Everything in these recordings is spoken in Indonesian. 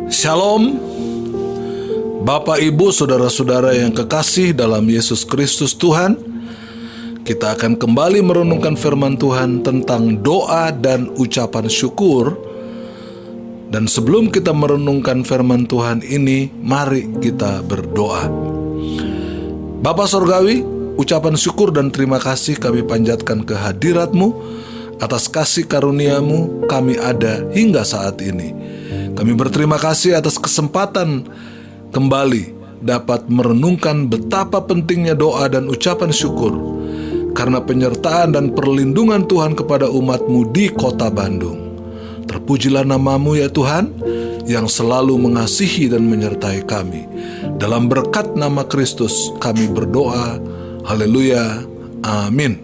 Shalom, Bapak, Ibu, Saudara-saudara yang kekasih dalam Yesus Kristus Tuhan. Kita akan kembali merenungkan firman Tuhan tentang doa dan ucapan syukur. Dan sebelum kita merenungkan firman Tuhan ini, mari kita berdoa. Bapa Sorgawi, ucapan syukur dan terima kasih kami panjatkan ke hadirat-Mu. Atas kasih karunia-Mu kami ada hingga saat ini. Kami berterima kasih atas kesempatan kembali dapat merenungkan betapa pentingnya doa dan ucapan syukur karena penyertaan dan perlindungan Tuhan kepada umat-Mu di kota Bandung. Terpujilah nama-Mu ya Tuhan, yang selalu mengasihi dan menyertai kami. Dalam berkat nama Kristus kami berdoa. Haleluya. Amin.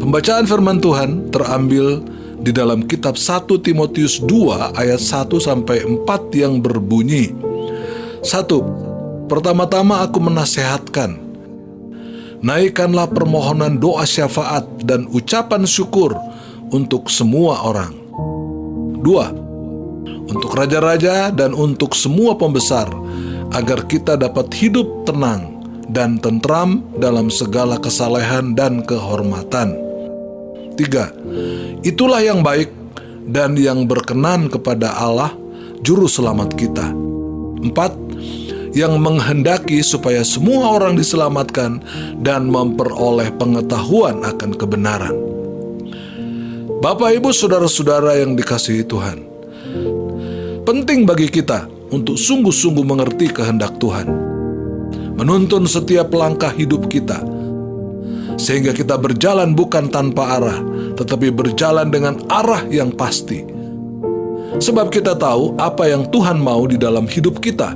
Pembacaan firman Tuhan terambil di dalam kitab 1 Timotius 2 ayat 1-4 yang berbunyi, 1. Pertama-tama aku menasehatkan, naikkanlah permohonan doa syafaat dan ucapan syukur untuk semua orang. 2. Untuk raja-raja dan untuk semua pembesar, agar kita dapat hidup tenang dan tentram dalam segala kesalehan dan kehormatan. 3. Itulah yang baik dan yang berkenan kepada Allah, Juru Selamat kita. 4. Yang menghendaki supaya semua orang diselamatkan dan memperoleh pengetahuan akan kebenaran. Bapak, Ibu, Saudara-saudara yang dikasihi Tuhan, penting bagi kita untuk sungguh-sungguh mengerti kehendak Tuhan, menuntun setiap langkah hidup kita, sehingga kita berjalan bukan tanpa arah, tetapi berjalan dengan arah yang pasti. Sebab kita tahu apa yang Tuhan mau di dalam hidup kita,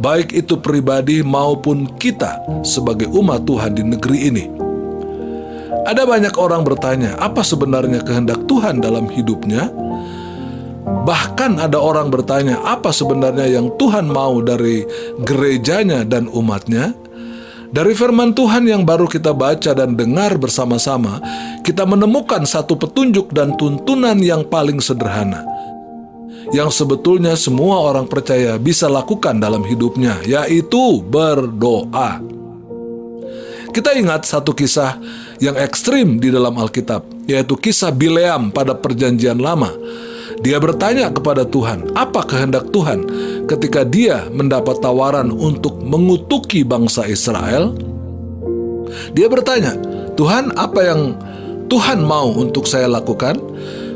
baik itu pribadi maupun kita sebagai umat Tuhan di negeri ini. Ada banyak orang bertanya, apa sebenarnya kehendak Tuhan dalam hidupnya? Bahkan ada orang bertanya, apa sebenarnya yang Tuhan mau dari gerejanya dan umatnya? Dari firman Tuhan yang baru kita baca dan dengar bersama-sama, kita menemukan satu petunjuk dan tuntunan yang paling sederhana, yang sebetulnya semua orang percaya bisa lakukan dalam hidupnya, yaitu berdoa. Kita ingat satu kisah yang ekstrim di dalam Alkitab, yaitu kisah Bileam pada Perjanjian Lama. Dia bertanya kepada Tuhan, apa kehendak Tuhan ketika dia mendapat tawaran untuk mengutuki bangsa Israel? Dia bertanya, Tuhan, apa yang Tuhan mau untuk saya lakukan?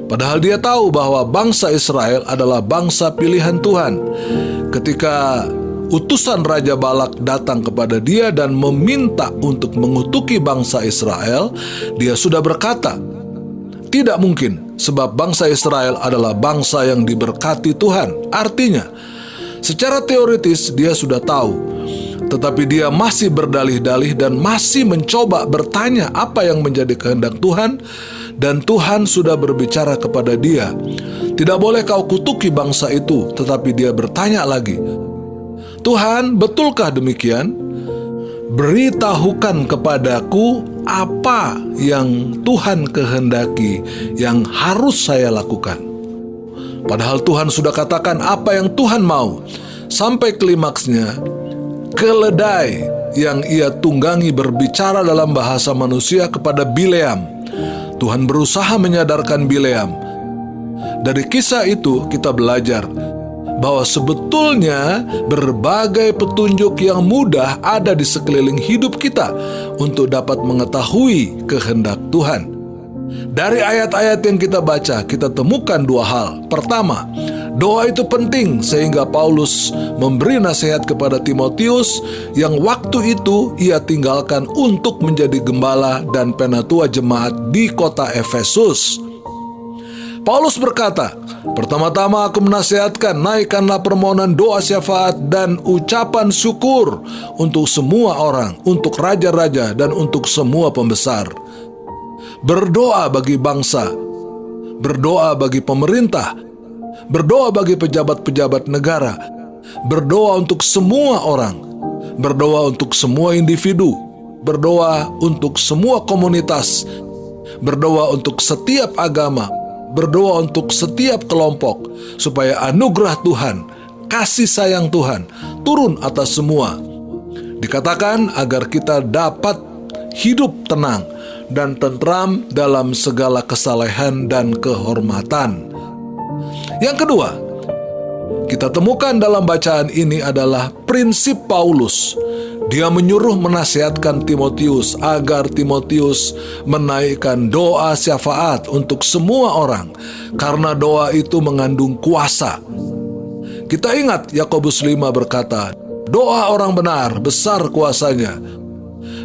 Padahal dia tahu bahwa bangsa Israel adalah bangsa pilihan Tuhan. Ketika utusan Raja Balak datang kepada dia dan meminta untuk mengutuki bangsa Israel, dia sudah berkata, tidak mungkin, sebab bangsa Israel adalah bangsa yang diberkati Tuhan. Artinya, secara teoritis dia sudah tahu, tetapi dia masih berdalih-dalih dan masih mencoba bertanya apa yang menjadi kehendak Tuhan, dan Tuhan sudah berbicara kepada dia, tidak boleh kau kutuki bangsa itu. Tetapi dia bertanya lagi, Tuhan, betulkah demikian? Beritahukan kepadaku apa yang Tuhan kehendaki yang harus saya lakukan. Padahal Tuhan sudah katakan apa yang Tuhan mau. Sampai klimaksnya, keledai yang ia tunggangi berbicara dalam bahasa manusia kepada Bileam. Tuhan berusaha menyadarkan Bileam. Dari kisah itu kita belajar bahwa sebetulnya berbagai petunjuk yang mudah ada di sekeliling hidup kita untuk dapat mengetahui kehendak Tuhan. Dari ayat-ayat yang kita baca, kita temukan dua hal. Pertama, doa itu penting sehingga Paulus memberi nasihat kepada Timotius yang waktu itu ia tinggalkan untuk menjadi gembala dan penatua jemaat di kota Efesus. Paulus berkata, pertama-tama aku menasihatkan, naikkanlah permohonan doa syafaat dan ucapan syukur untuk semua orang, untuk raja-raja dan untuk semua pembesar. Berdoa bagi bangsa, berdoa bagi pemerintah, berdoa bagi pejabat-pejabat negara, berdoa untuk semua orang, berdoa untuk semua individu, berdoa untuk semua komunitas, berdoa untuk setiap agama, berdoa untuk setiap kelompok supaya anugerah Tuhan, kasih sayang Tuhan turun atas semua. Dikatakan agar kita dapat hidup tenang dan tentram dalam segala kesalehan dan kehormatan. Yang kedua, kita temukan dalam bacaan ini adalah prinsip Paulus. Dia menyuruh menasihatkan Timotius agar Timotius menaikkan doa syafaat untuk semua orang, karena doa itu mengandung kuasa. Kita ingat Yakobus 5 berkata, doa orang benar besar kuasanya.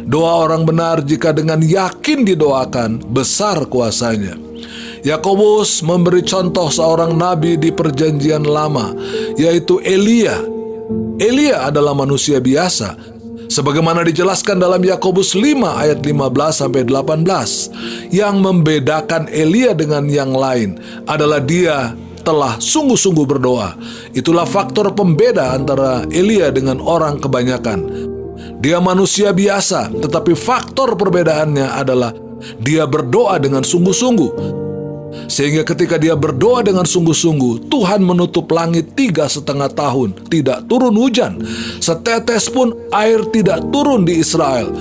Doa orang benar jika dengan yakin didoakan, besar kuasanya. Yakobus memberi contoh seorang nabi di perjanjian lama, yaitu Elia. Elia adalah manusia biasa, sebagaimana dijelaskan dalam Yakobus 5 ayat 15-18. Yang membedakan Elia dengan yang lain adalah dia telah sungguh-sungguh berdoa. Itulah faktor pembeda antara Elia dengan orang kebanyakan. Dia manusia biasa, tetapi faktor perbedaannya adalah dia berdoa dengan sungguh-sungguh. Sehingga ketika dia berdoa dengan sungguh-sungguh, Tuhan menutup langit 3,5 tahun, tidak turun hujan. Setetes pun air tidak turun di Israel.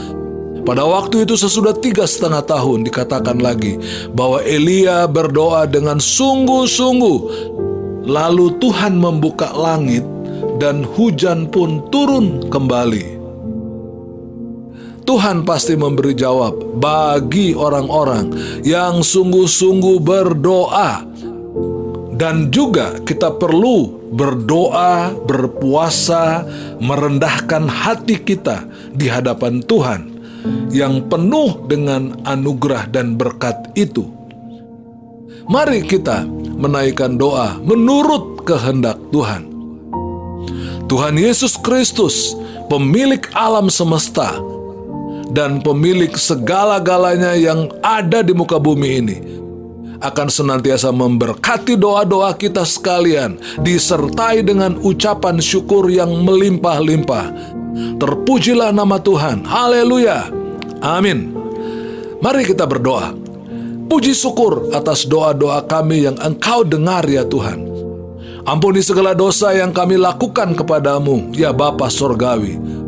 Pada waktu itu sesudah 3,5 tahun dikatakan lagi bahwa Elia berdoa dengan sungguh-sungguh. Lalu Tuhan membuka langit dan hujan pun turun kembali. Tuhan pasti memberi jawab bagi orang-orang yang sungguh-sungguh berdoa. Dan juga kita perlu berdoa, berpuasa, merendahkan hati kita di hadapan Tuhan yang penuh dengan anugerah dan berkat itu. Mari kita menaikkan doa menurut kehendak Tuhan. Tuhan Yesus Kristus, pemilik alam semesta dan pemilik segala-galanya yang ada di muka bumi ini, akan senantiasa memberkati doa-doa kita sekalian, disertai dengan ucapan syukur yang melimpah-limpah. Terpujilah nama Tuhan. Haleluya. Amin. Mari kita berdoa. Puji syukur atas doa-doa kami yang Engkau dengar ya Tuhan. Ampuni segala dosa yang kami lakukan kepadamu ya Bapa Sorgawi.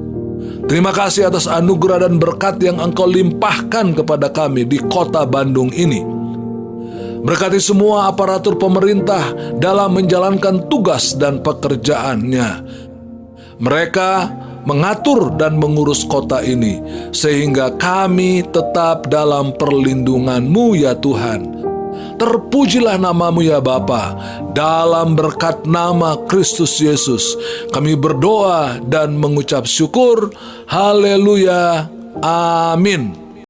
Terima kasih atas anugerah dan berkat yang Engkau limpahkan kepada kami di kota Bandung ini. Berkati semua aparatur pemerintah dalam menjalankan tugas dan pekerjaannya. Mereka mengatur dan mengurus kota ini, sehingga kami tetap dalam perlindungan-Mu ya Tuhan. Terpujilah nama-Mu ya Bapa. Dalam berkat nama Kristus Yesus, kami berdoa dan mengucap syukur. Haleluya. Amin.